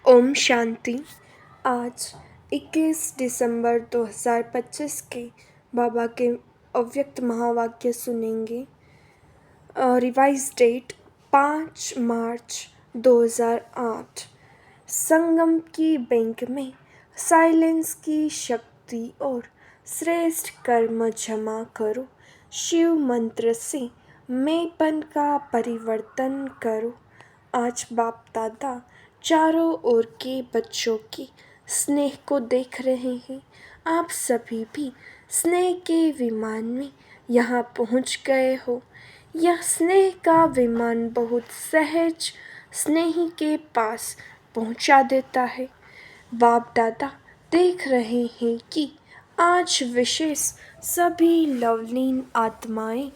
ओम शांति। आज 21 दिसंबर 2025 के बाबा के अव्यक्त महावाक्य सुनेंगे। रिवाइज डेट 5 मार्च 2008। संगम की बैंक में साइलेंस की शक्ति और श्रेष्ठ कर्म जमा करो। शिव मंत्र से मैंपन का परिवर्तन करो। आज बाप दादा चारों ओर के बच्चों के स्नेह को देख रहे हैं। आप सभी भी स्नेह के विमान में यहाँ पहुँच गए हो। यह स्नेह का विमान बहुत सहज स्नेही के पास पहुँचा देता है। बाप दादा देख रहे हैं कि आज विशेष सभी लवलीन आत्माएं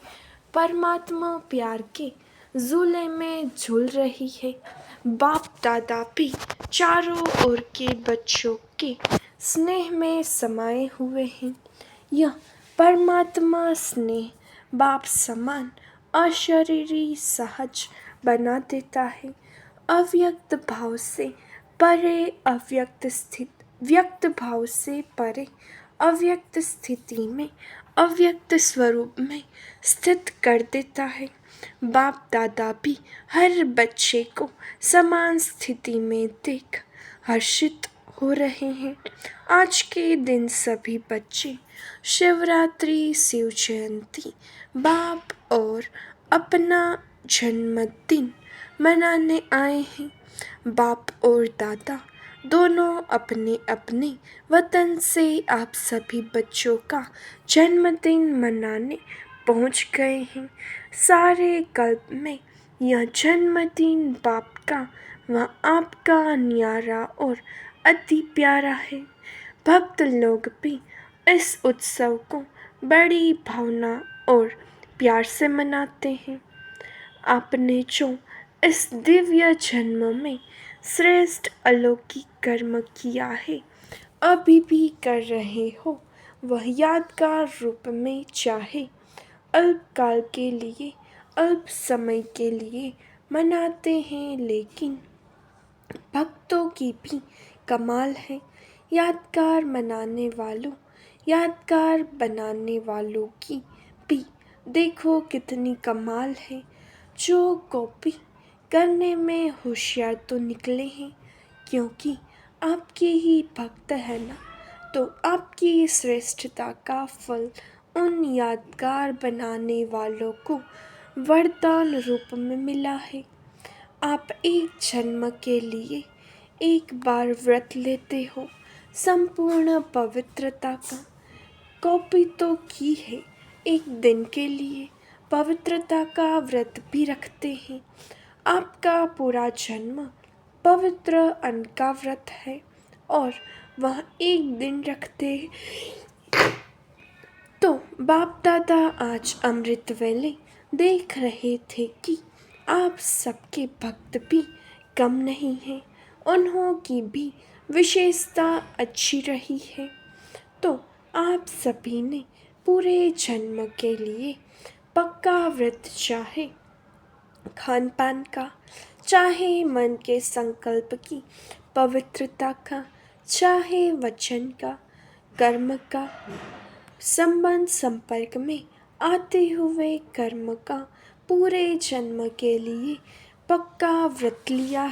परमात्मा प्यार के झूले में झूल रही है। बाप दादा भी चारों ओर के बच्चों के स्नेह में समाये हुए हैं। यह परमात्मा स्नेह बाप समान अशरीरी सहज बना देता है। अव्यक्त भाव से परे व्यक्त भाव से परे अव्यक्त स्थिति में अव्यक्त स्वरूप में स्थित कर देता है। बाप दादा भी हर बच्चे को समान स्थिति में देख हर्षित हो रहे हैं। आज के दिन सभी बच्चे शिवरात्रि, शिव जयंती, बाप और अपना जन्मदिन मनाने आए हैं। बाप और दादा दोनों अपने अपने वतन से आप सभी बच्चों का जन्मदिन मनाने पहुंच गए हैं। सारे कल्प में यह जन्मदिन बाप का व आपका न्यारा और अति प्यारा है। भक्त लोग भी इस उत्सव को बड़ी भावना और प्यार से मनाते हैं। आपने जो इस दिव्य जन्म में श्रेष्ठ अलौकिक कर्म किया है, अभी भी कर रहे हो, वह यादगार रूप में चाहे अल्पकाल के लिए, अल्प समय के लिए मनाते हैं, लेकिन भक्तों की भी कमाल है। यादगार बनाने वालों की भी देखो कितनी कमाल है। जो कॉपी करने में होशियार तो निकले हैं, क्योंकि आपके ही भक्त है ना, तो आपकी श्रेष्ठता का फल उन यादगार बनाने वालों को वरदान रूप में मिला है। आप एक जन्म के लिए एक बार व्रत लेते हो, संपूर्ण पवित्रता का। कॉपी तो की है, एक दिन के लिए पवित्रता का व्रत भी रखते हैं। आपका पूरा जन्म पवित्र अन्न का व्रत है और वह एक दिन रखते हैं। तो बाप दादा आज अमृत वेले देख रहे थे कि आप सबके भक्त भी कम नहीं हैं, उन्हों की भी विशेषता अच्छी रही है। तो आप सभी ने पूरे जन्म के लिए पक्का व्रत, चाहे खान पान का, चाहे मन के संकल्प की पवित्रता का, चाहे वचन का, कर्म का, संबंध संपर्क में आते हुए कर्म का, पूरे जन्म के लिए पक्का व्रत लिया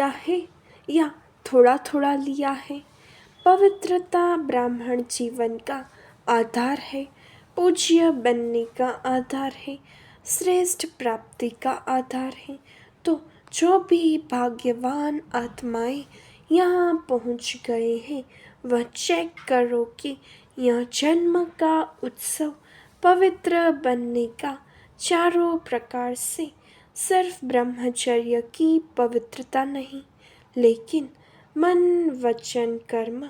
है या थोड़ा थोड़ा लिया है। पवित्रता ब्राह्मण जीवन का आधार है, पूज्य बनने का आधार है, श्रेष्ठ प्राप्ति का आधार है। तो जो भी भाग्यवान आत्माएं यहाँ पहुँच गए हैं, वह चेक करो कि यह जन्म का उत्सव पवित्र बनने का चारों प्रकार से सिर्फ ब्रह्मचर्य की पवित्रता नहीं, लेकिन मन, वचन, कर्म,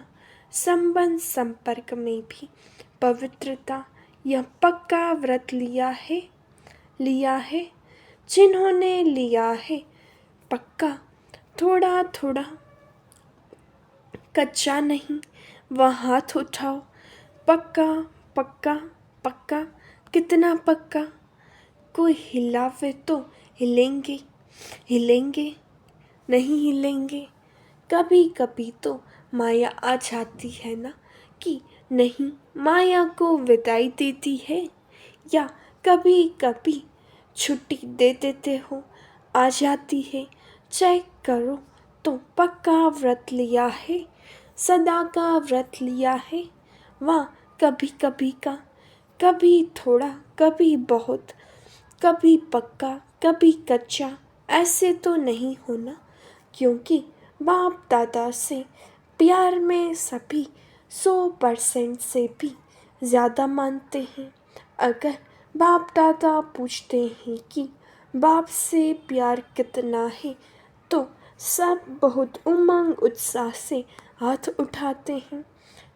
संबंध संपर्क में भी पवित्रता, यह पक्का व्रत लिया है। जिन्होंने लिया है पक्का, थोड़ा थोड़ा, कच्चा नहीं, वह हाथ उठाओ। पक्का पक्का पक्का, कितना पक्का? कोई हिलावे तो हिलेंगे, नहीं हिलेंगे कभी कभी तो माया आ जाती है ना, कि नहीं माया को विदाई देती है। या कभी कभी छुट्टी दे देते हो, आ जाती है। चेक करो तो पक्का व्रत लिया है, सदा का व्रत लिया है। वाह, कभी कभी का, कभी थोड़ा कभी बहुत, कभी पक्का कभी कच्चा, ऐसे तो नहीं होना। क्योंकि बाप दादा से प्यार में सभी 100% से भी ज़्यादा मानते हैं। अगर बाप दादा पूछते हैं कि बाप से प्यार कितना है, तो सब बहुत उमंग उत्साह से हाथ उठाते हैं।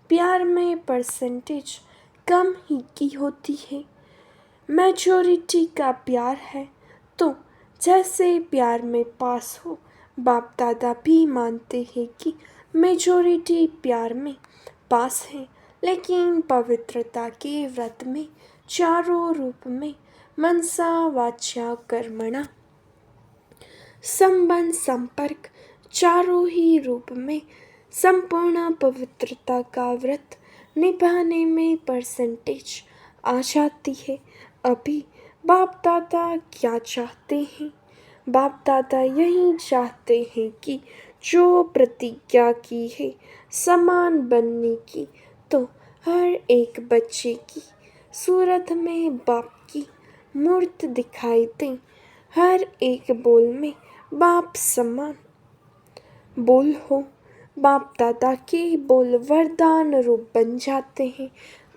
प्यार में परसेंटेज कम ही की होती है, मेजॉरिटी का प्यार है। तो जैसे प्यार में पास हो, बाप दादा भी मानते हैं कि मेजॉरिटी प्यार में पास है। लेकिन पवित्रता के व्रत में चारों रूप में मनसा वाचा कर्मणा संबंध संपर्क, चारों ही रूप में संपूर्ण पवित्रता का व्रत निभाने में परसेंटेज आ जाती है। अभी बाप दादा क्या चाहते हैं? बाप दादा यही चाहते हैं कि जो प्रतिज्ञा की है समान बनने की, तो हर एक बच्चे की सूरत में बाप की मूर्त दिखाई दे। हर एक बोल में बाप समान बोल हो। बाप दादा के बोल वरदान रूप बन जाते हैं।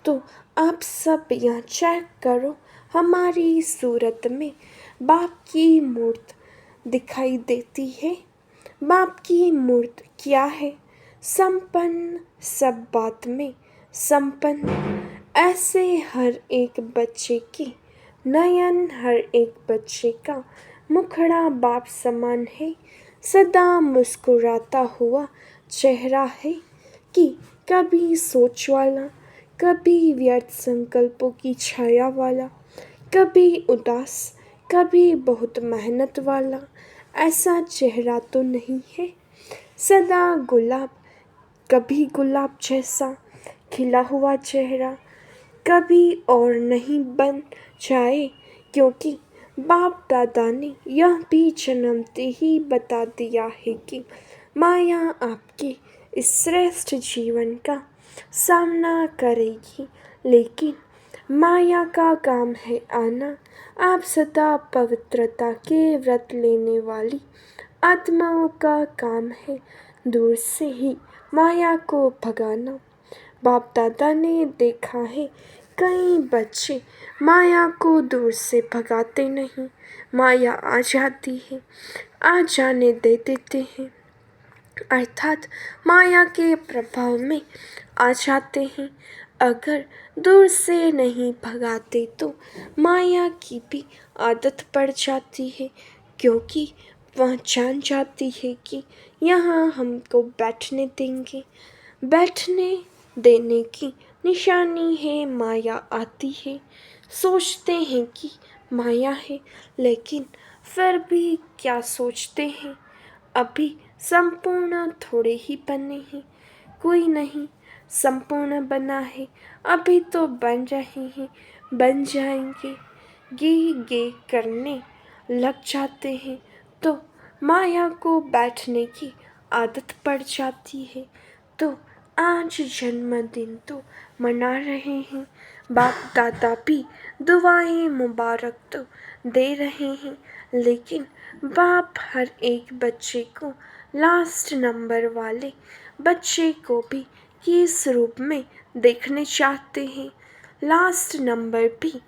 तो आप सब यहाँ चेक करो, हमारी सूरत में बाप की मूर्त दिखाई देती है। बाप की मूर्त क्या है? संपन्न, सब बात में संपन्न। ऐसे हर एक बच्चे के नयन, हर एक बच्चे का मुखड़ा बाप समान है। सदा मुस्कुराता हुआ चेहरा है, कि कभी सोच वाला, कभी व्यर्थ संकल्पों की छाया वाला, कभी उदास, कभी बहुत मेहनत वाला। ऐसा चेहरा तो नहीं है। सदा गुलाब, कभी गुलाब जैसा खिला हुआ चेहरा, कभी और नहीं बन जाए। क्योंकि बाप दादा ने यह भी जन्मते ही बता दिया है कि माया आपके इस श्रेष्ठ जीवन का सामना करेगी। लेकिन माया का काम है आना। आप सदा पवित्रता के व्रत लेने वाली आत्माओं का काम है दूर से ही माया को भगाना। बाप दादा ने देखा है, कई बच्चे माया को दूर से भगाते नहीं, माया आ जाती है, आ जाने दे देते हैं, अर्थात माया के प्रभाव में आ जाते हैं। अगर दूर से नहीं भगाते तो माया की भी आदत पड़ जाती है। क्योंकि वह जान जाती है कि यहाँ हमको बैठने देंगे। बैठने देने की निशानी है माया आती है। सोचते हैं कि माया है, लेकिन फिर भी क्या सोचते हैं? अभी संपूर्ण थोड़े ही बने हैं, कोई नहीं संपूर्ण बना है। अभी तो बन रहे हैं, बन जाएंगे। गे गे करने लग जाते हैं तो माया को बैठने की आदत पड़ जाती है। तो आज जन्मदिन तो मना रहे हैं, बाप दादा भी दुआएं मुबारक तो दे रहे हैं। लेकिन बाप हर एक बच्चे को, लास्ट नंबर वाले बच्चे को भी किस रूप में देखने चाहते हैं। लास्ट नंबर भी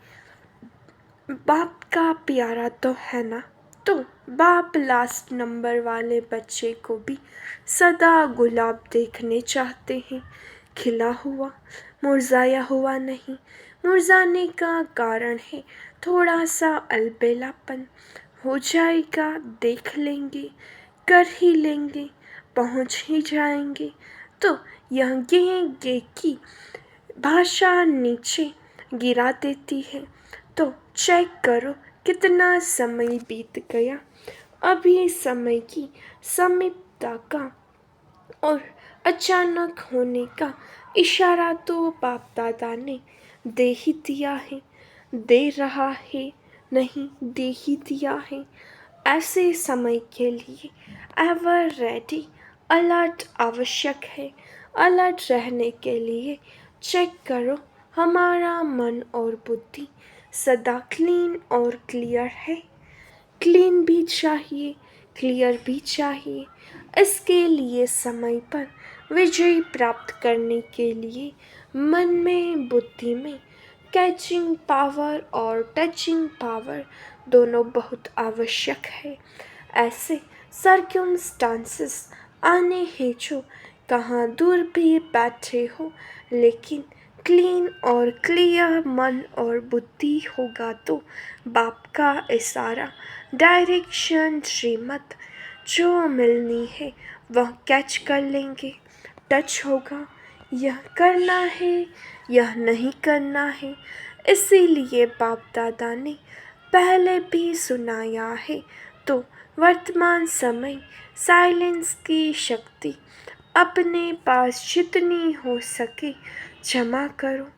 बाप का प्यारा तो है ना। तो बाप लास्ट नंबर वाले बच्चे को भी सदा गुलाब देखने चाहते हैं, खिला हुआ, मुरझाया हुआ नहीं। मुरझाने का कारण है थोड़ा सा अलबेलापन। हो जाएगा, देख लेंगे, कर ही लेंगे, पहुँच ही जाएंगे। तो यह गे की भाषा नीचे गिरा देती है। तो चेक करो कितना समय बीत गया। अभी समय की समीपता का और अचानक होने का इशारा तो बाप दादा ने दे ही दिया है, दे रहा है, नहीं दे ही दिया है। ऐसे समय के लिए एवर रेडी अलर्ट आवश्यक है। अलर्ट रहने के लिए चेक करो हमारा मन और बुद्धि सदा क्लीन और क्लियर है। क्लीन भी चाहिए, क्लियर भी चाहिए। इसके लिए समय पर विजय प्राप्त करने के लिए मन में बुद्धि में कैचिंग पावर और टचिंग पावर दोनों बहुत आवश्यक है। ऐसे सर्क्यूमस्टांसेस आने हैं जो कहाँ दूर भी बैठे हो, लेकिन क्लीन और क्लियर मन और बुद्धि होगा तो बाप का इशारा डायरेक्शन श्रीमत जो मिलनी है वह कैच कर लेंगे। टच होगा, यह करना है, यह नहीं करना है। इसीलिए बाप दादा ने पहले भी सुनाया है। तो वर्तमान समय साइलेंस की शक्ति अपने पास जितनी हो सके जमा करो।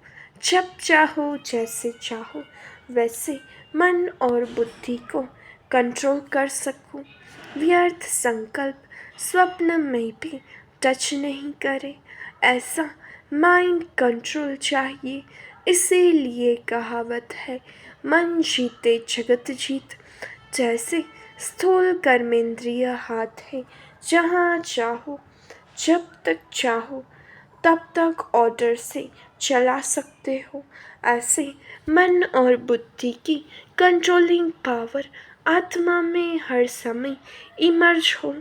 जब चाहो, जैसे चाहो, वैसे मन और बुद्धि को कंट्रोल कर सको। व्यर्थ संकल्प स्वप्न में भी टच नहीं करे। ऐसा माइंड कंट्रोल चाहिए। इसीलिए कहावत है, मन जीते जगत जीत। जैसे स्थूल कर्मेंद्रिय हाथ है, जहाँ चाहो, जब तक चाहो, तब तक ऑर्डर से चला सकते हो। ऐसे मन और बुद्धि की कंट्रोलिंग पावर आत्मा में हर समय इमर्ज हो।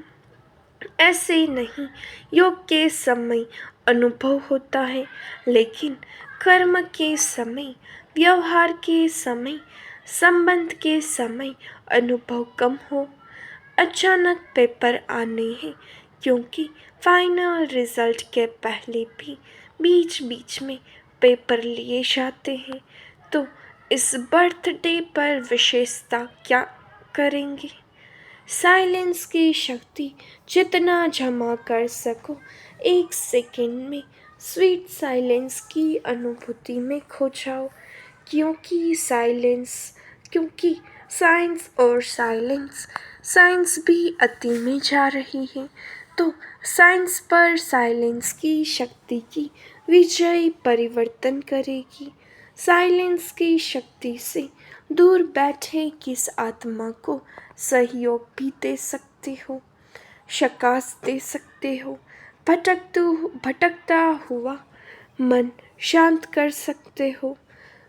ऐसे नहीं योग के समय अनुभव होता है, लेकिन कर्म के समय, व्यवहार के समय, संबंध के समय अनुभव कम हो। अचानक पेपर आने हैं, क्योंकि फाइनल रिजल्ट के पहले भी बीच बीच में पेपर लिए जाते हैं। तो इस बर्थडे पर विशेषता क्या करेंगे? साइलेंस की शक्ति जितना जमा कर सको, एक सेकंड में स्वीट साइलेंस की अनुभूति में खो जाओ। क्योंकि साइंस और साइंस भी अति में जा रही है। तो साइंस पर साइलेंस की शक्ति की विजय परिवर्तन करेगी। साइलेंस की शक्ति से दूर बैठे किस आत्मा को सहयोग भी दे सकते हो, शकास दे सकते हो। भटकता हुआ मन शांत कर सकते हो।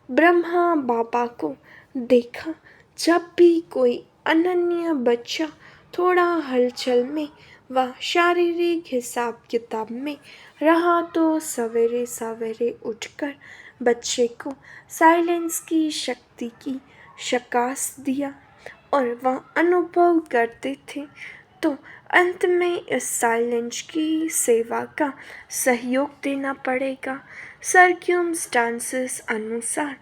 ब्रह्मा बाबा को देखा, जब भी कोई अनन्य बच्चा थोड़ा हलचल में व शारीरिक हिसाब किताब में रहा तो सवेरे सवेरे उठकर बच्चे को साइलेंस की शक्ति की शकास दिया और वह अनुभव करते थे। तो अंत में इस साइलेंस की सेवा का सहयोग देना पड़ेगा। सर्क्यूमस्टांसेस अनुसार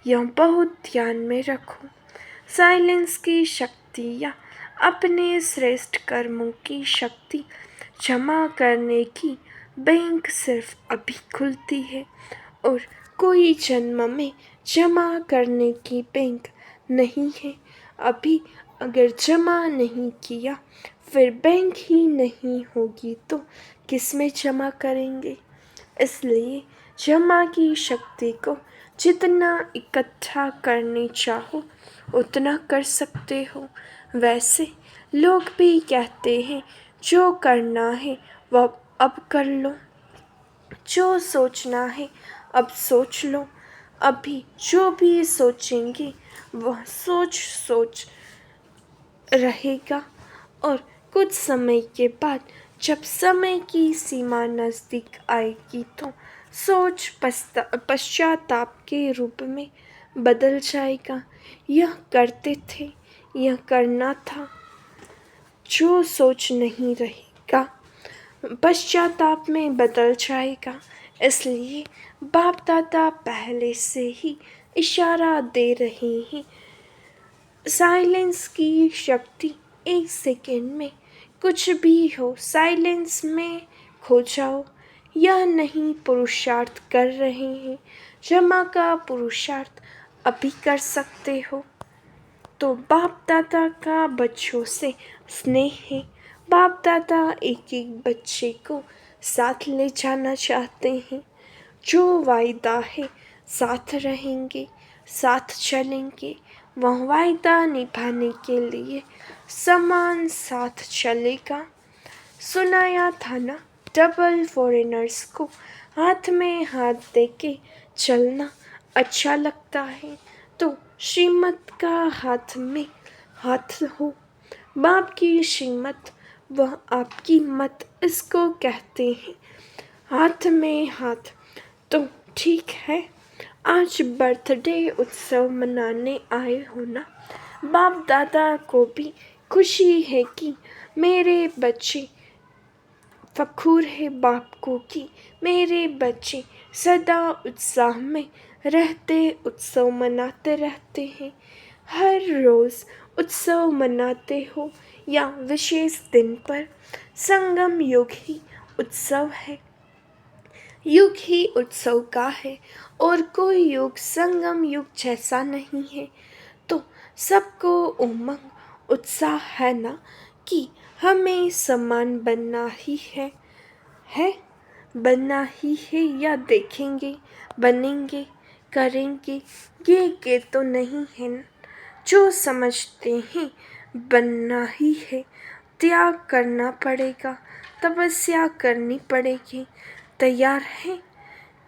यह बहुत ध्यान में रखो। साइलेंस की शक्ति या अपने श्रेष्ठ कर्मों की शक्ति जमा करने की बैंक सिर्फ अभी खुलती है और कोई जन्म में जमा करने की बैंक नहीं है। अभी अगर जमा नहीं किया, फिर बैंक ही नहीं होगी तो किस में जमा करेंगे? इसलिए जमा की शक्ति को जितना इकट्ठा करने चाहो उतना कर सकते हो। वैसे लोग भी कहते हैं, जो करना है वह अब कर लो, जो सोचना है अब सोच लो। अभी जो भी सोचेंगे वह सोच रहेगा और कुछ समय के बाद जब समय की सीमा नज़दीक आएगी तो सोच पश्चाताप के रूप में बदल जाएगा। यह करते थे, यह करना था, जो सोच नहीं रहेगा पश्चाताप में बदल जाएगा। इसलिए बाप दादा पहले से ही इशारा दे रहे हैं। साइलेंस की शक्ति एक सेकेंड में कुछ भी हो, साइलेंस में हो जाओ या नहीं पुरुषार्थ कर रहे हैं, क्षमा का पुरुषार्थ अभी कर सकते हो। तो बाप दादा का बच्चों से स्नेह है। बाप दादा एक एक बच्चे को साथ ले जाना चाहते हैं। जो वायदा है साथ रहेंगे, साथ चलेंगे, वह वायदा निभाने के लिए समान साथ चलेगा। सुनाया था ना, डबल फॉरेनर्स को हाथ में हाथ देके चलना अच्छा लगता है, तो श्रीमत का हाथ में हाथ हो। बाप की श्रीमत वह आपकी मत, इसको कहते हैं हाथ में हाथ। तो ठीक है, आज बर्थडे उत्सव मनाने आए हो ना। बाप दादा को भी खुशी है कि मेरे बच्चे, फ़खूर है बाप को कि मेरे बच्चे सदा उत्साह में रहते, उत्सव मनाते रहते हैं। हर रोज़ उत्सव मनाते हो या विशेष दिन पर, संगम युग ही उत्सव है। युग ही उत्सव का है और कोई युग संगम युग जैसा नहीं है। तो सबको उमंग उत्साह है ना कि हमें समान बनना ही है बनना ही है, या देखेंगे बनेंगे करेंगे ये तो नहीं है न। जो समझते हैं बनना ही है, त्याग करना पड़ेगा, तपस्या करनी पड़ेगी। तैयार है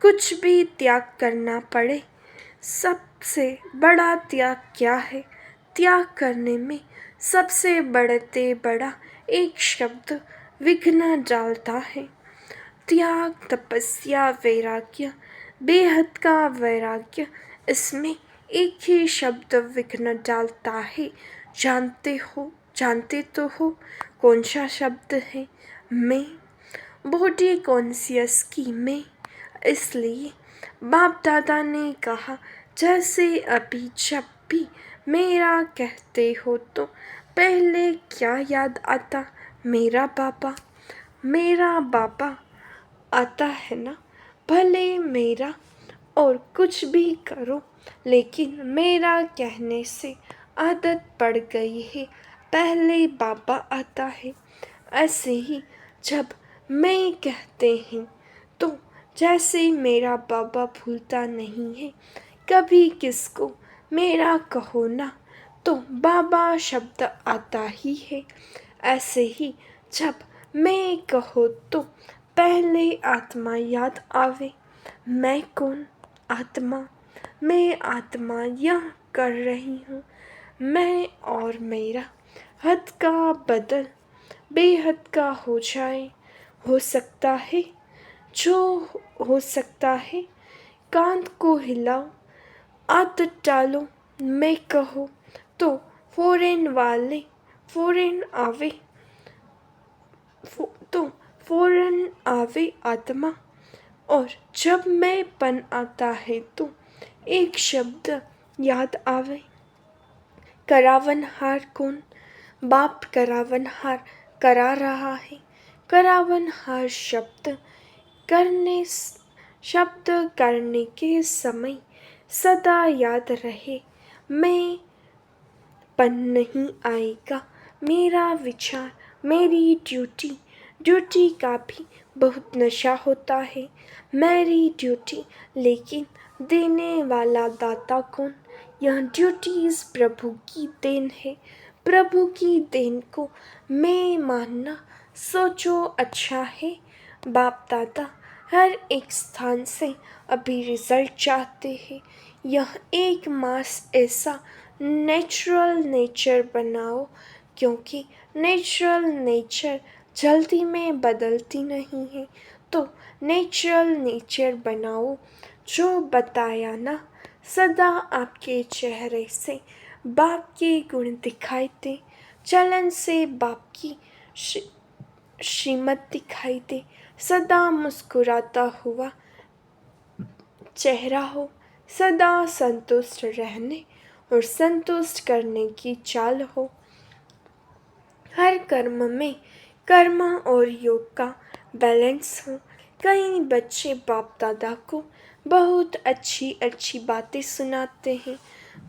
कुछ भी त्याग करना पड़े। सबसे बड़ा त्याग क्या है? त्याग करने में सबसे बढ़ते बड़ा एक शब्द विघ्न डालता है। त्याग, तपस्या, वैराग्य, बेहद का वैराग्य, इसमें एक ही शब्द विघ्न डालता है। जानते तो हो कौन सा शब्द है? मैं। बॉडी कॉन्शियस की मैं। इसलिए बाप दादा ने कहा, जैसे अभी जब भी मेरा कहते हो तो पहले क्या याद आता? मेरा बाबा आता है ना। भले मेरा और कुछ भी करो, लेकिन मेरा कहने से आदत पड़ गई है, पहले बाबा आता है। ऐसे ही जब मैं कहते हैं तो जैसे मेरा बाबा भूलता नहीं है। कभी किसको मेरा कहो ना तो बाबा शब्द आता ही है। ऐसे ही जब मैं कहो तो पहले आत्मा याद आवे। मैं कौन? आत्मा। मैं आत्मा यह कर रही हूँ। मैं और मेरा हद का बदल बेहद का हो जाए। हो सकता है, जो हो सकता है। कांध को हिलाओ, आदत डालो। मैं कहो तो फौरन आवे तो फौरन आवे आत्मा। और जब मैं पन आता है तो एक शब्द याद आवे। करावनहार कौन? बाप करावनहार करा रहा है। करावनहार शब्द करने के समय सदा याद रहे। मैं पन नहीं आएगा। मेरा विचार, मेरी ड्यूटी का भी बहुत नशा होता है। मेरी ड्यूटी, लेकिन देने वाला दाता कौन? यह ड्यूटीज प्रभु की देन है। प्रभु की देन को मैं मानना सोचो अच्छा है। बाप दादा हर एक स्थान से अभी रिजल्ट चाहते हैं। यह एक मास ऐसा नेचुरल नेचर बनाओ, क्योंकि नेचुरल नेचर जल्दी में बदलती नहीं है। तो नेचुरल नेचर बनाओ। जो बताया ना, सदा आपके चेहरे से बाप के गुण दिखाई दे। चलन से बाप की श्रीमत दिखाई दे। सदा मुस्कुराता हुआ चेहरा हो। सदा संतुष्ट रहने और संतुष्ट करने की चाल हो। हर कर्म में कर्म और योग का बैलेंस हो। कई बच्चे बाप दादा को बहुत अच्छी अच्छी बातें सुनाते हैं।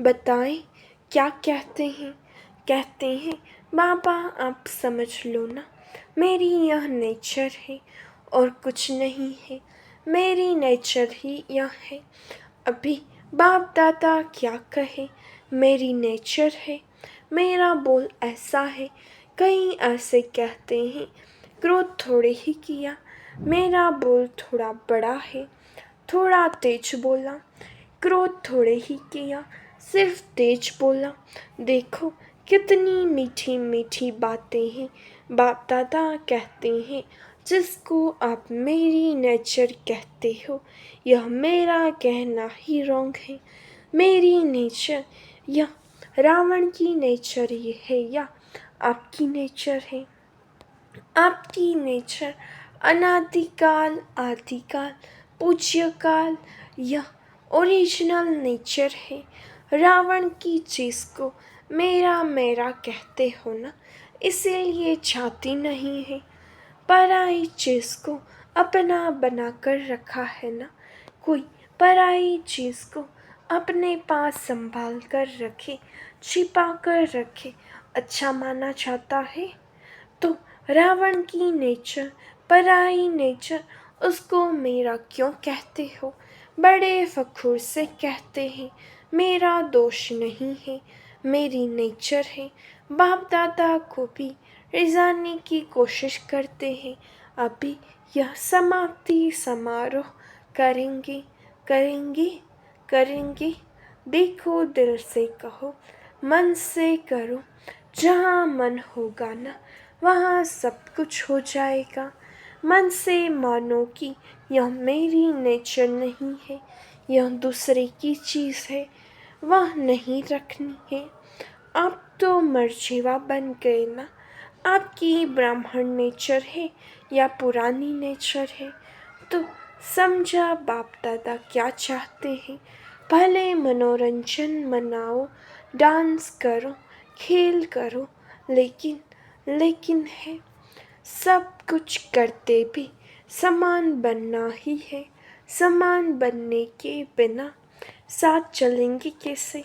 बताएं क्या कहते हैं? कहते हैं, बाबा आप समझ लो ना, मेरी यह नेचर है और कुछ नहीं है, मेरी नेचर ही यह है। अभी बाप दादा क्या कहे, मेरी नेचर है, मेरा बोल ऐसा है। कई ऐसे कहते हैं, क्रोध थोड़े ही किया, मेरा बोल थोड़ा बड़ा है, थोड़ा तेज बोला। क्रोध थोड़े ही किया, सिर्फ तेज बोला। देखो कितनी मीठी मीठी बातें हैं। बाप दादा कहते हैं, जिसको आप मेरी नेचर कहते हो, यह मेरा कहना ही रॉन्ग है। मेरी नेचर या रावण की नेचर ये है या आपकी नेचर है? आपकी नेचर अनादिकाल आदिकाल पूज्यकाल या ओरिजिनल नेचर है। रावण की चीज़ को मेरा मेरा कहते हो ना, इसीलिए छाती नहीं है। पराई चीज़ को अपना बनाकर रखा है ना। कोई पराई चीज़ को अपने पास संभाल कर रखे, छिपा कर रखे, अच्छा माना जाता है। तो रावण की नेचर, पराई नेचर, उसको मेरा क्यों कहते हो? बड़े फखुर से कहते हैं, मेरा दोष नहीं है, मेरी नेचर है। बाप दादा को भी रिझाने की कोशिश करते हैं। अभी यह समाप्ति समारोह करेंगे करेंगे करेंगे। देखो दिल से कहो, मन से करो, जहाँ मन होगा ना वहाँ सब कुछ हो जाएगा। मन से मानो कि यह मेरी नेचर नहीं है, यह दूसरे की चीज़ है, वह नहीं रखनी है। आप तो मर्जीवा बन गए ना। आपकी ब्राह्मण नेचर है या पुरानी नेचर है? तो समझा बाप दादा क्या चाहते हैं। भले मनोरंजन मनाओ, डांस करो, खेल करो, लेकिन है सब कुछ करते भी समान बनना ही है। समान बनने के बिना साथ चलेंगे कैसे?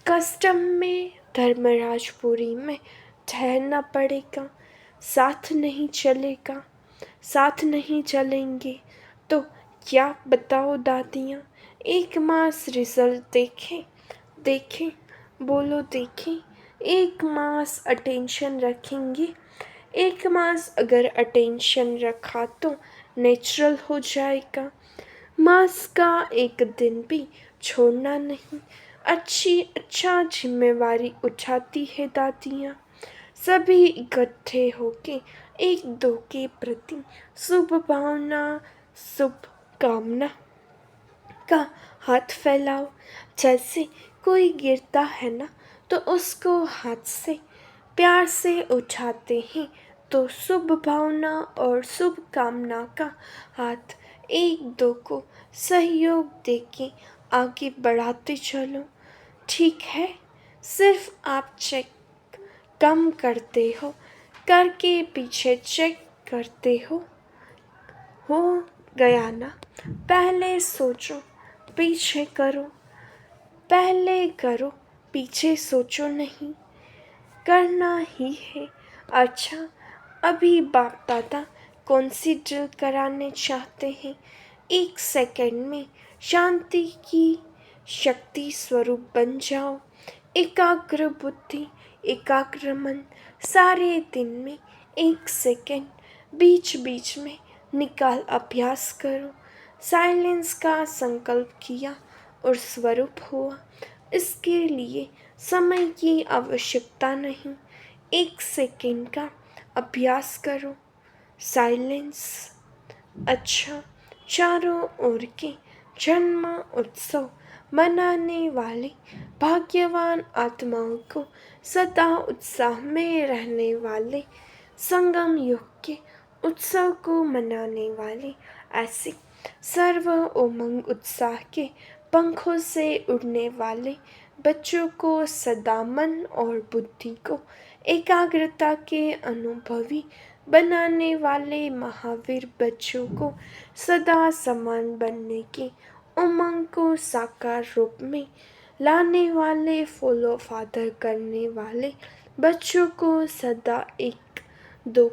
कस्टम में धर्मराजपुरी में ठहरना पड़ेगा, साथ नहीं चलेगा। साथ नहीं चलेंगे तो क्या बताओ दादियाँ? एक मास रिजल्ट देखें देखें, बोलो देखें। एक मास अटेंशन रखेंगे, एक मास अगर अटेंशन रखा तो नेचुरल हो जाएगा। मास का एक दिन भी छोड़ना नहीं। अच्छा जिम्मेवारी उठाती है दादियाँ। सभी इकट्ठे होके एक दो के प्रति शुभ भावना, शुभ कामना का हाथ फैलाओ। जैसे कोई गिरता है ना, तो उसको हाथ से प्यार से उठाते हैं। तो शुभ भावना और शुभ कामना का हाथ एक दो को सहयोग देके आगे बढ़ाते चलो। ठीक है? सिर्फ आप चेक कम करते हो, करके पीछे चेक करते हो गया ना। पहले सोचो, पीछे करो। पहले करो, पीछे सोचो नहीं। करना ही है। अच्छा, अभी बाप दादा कौन सी ड्रिल कराने चाहते हैं? 1 सेकंड में शांति की शक्ति स्वरूप बन जाओ। एकाग्र बुद्धि, एकाग्र मन, सारे दिन में 1 सेकंड बीच बीच में निकाल अभ्यास करो। साइलेंस का संकल्प किया और स्वरूप हुआ। इसके लिए समय की आवश्यकता नहीं। 1 सेकंड का अभ्यास करो। साइलेंस। अच्छा, चारों ओर के जन्म उत्सव मनाने वाले भाग्यवान आत्माओं को, सदा उत्साह में रहने वाले, संगम युग के उत्सव को मनाने वाले, ऐसे सर्व उमंग उत्साह के पंखों से उड़ने वाले बच्चों को सदा मन और बुद्धि को एकाग्रता के अनुभवी बनाने वाले महावीर बच्चों को सदा समान बनने की उमंग को साकार रूप में लाने वाले फॉलो फादर करने वाले बच्चों को सदा एक दो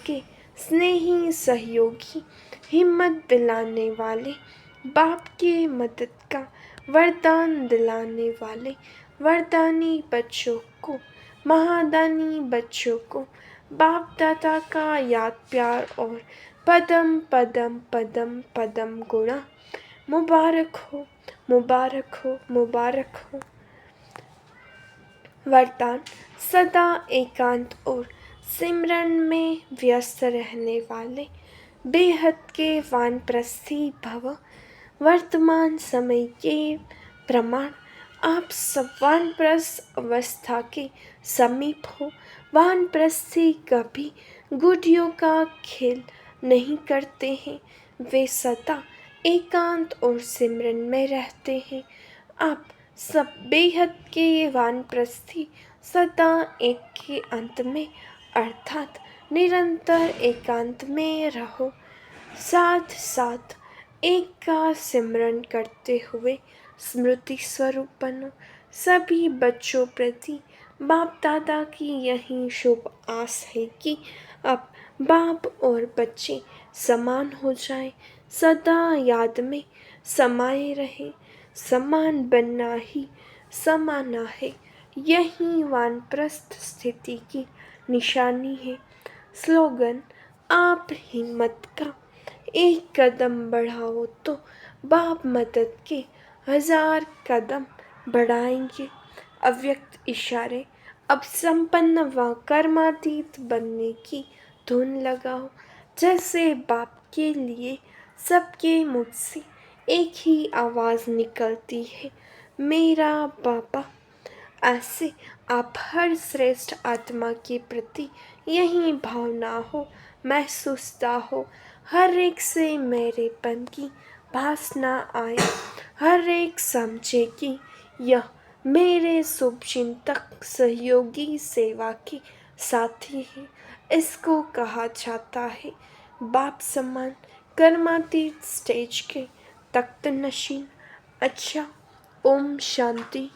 के स्नेही सहयोगी हिम्मत दिलाने वाले बाप के मदद का वरदान दिलाने वाले वरदानी बच्चों को महादानी बच्चों को बाप दादा का याद प्यार और पदम पदम पदम पदम गुणा मुबारक हो मुबारक हो मुबारक हो। वरदान सदा एकांत और सिमरन में व्यस्त रहने वाले बेहद के वानप्रस्थी भव। वर्तमान समय के प्रमाण आप सब वानप्रस्थ अवस्था के समीप हो। वानप्रस्थी कभी गुडियों का खेल नहीं करते हैं, वे सदा एकांत और सिमरन में रहते हैं। आप सब बेहद के वानप्रस्थी सदा एक के अंत में अर्थात निरंतर एकांत में रहो। साथ साथ एक का सिमरन करते हुए स्मृति स्वरूप बनो। सभी बच्चों प्रति बाप दादा की यही शुभ आस है कि अब बाप और बच्चे समान हो जाए, सदा याद में समाये रहे। समान बनना ही समाना है, यही वानप्रस्थ स्थिति की निशानी है। स्लोगन आप हिम्मत का एक कदम बढ़ाओ तो बाप मदद के 1000 कदम बढ़ाएंगे। अव्यक्त इशारे अब संपन्न व कर्मातीत बनने की धुन लगाओ। जैसे बाप के लिए सबके मुझ से एक ही आवाज़ निकलती है, मेरा बाबा। ऐसे आप हर श्रेष्ठ आत्मा के प्रति यही भावना हो, महसूसता हो। हर एक से मेरेपन की भासना आए, हर एक समझे कि यह मेरे शुभचिंतक सहयोगी सेवा के साथी है। इसको कहा जाता है बाप समान कर्मातीत स्टेज के तख्त नशीन। अच्छा, ओम शांति।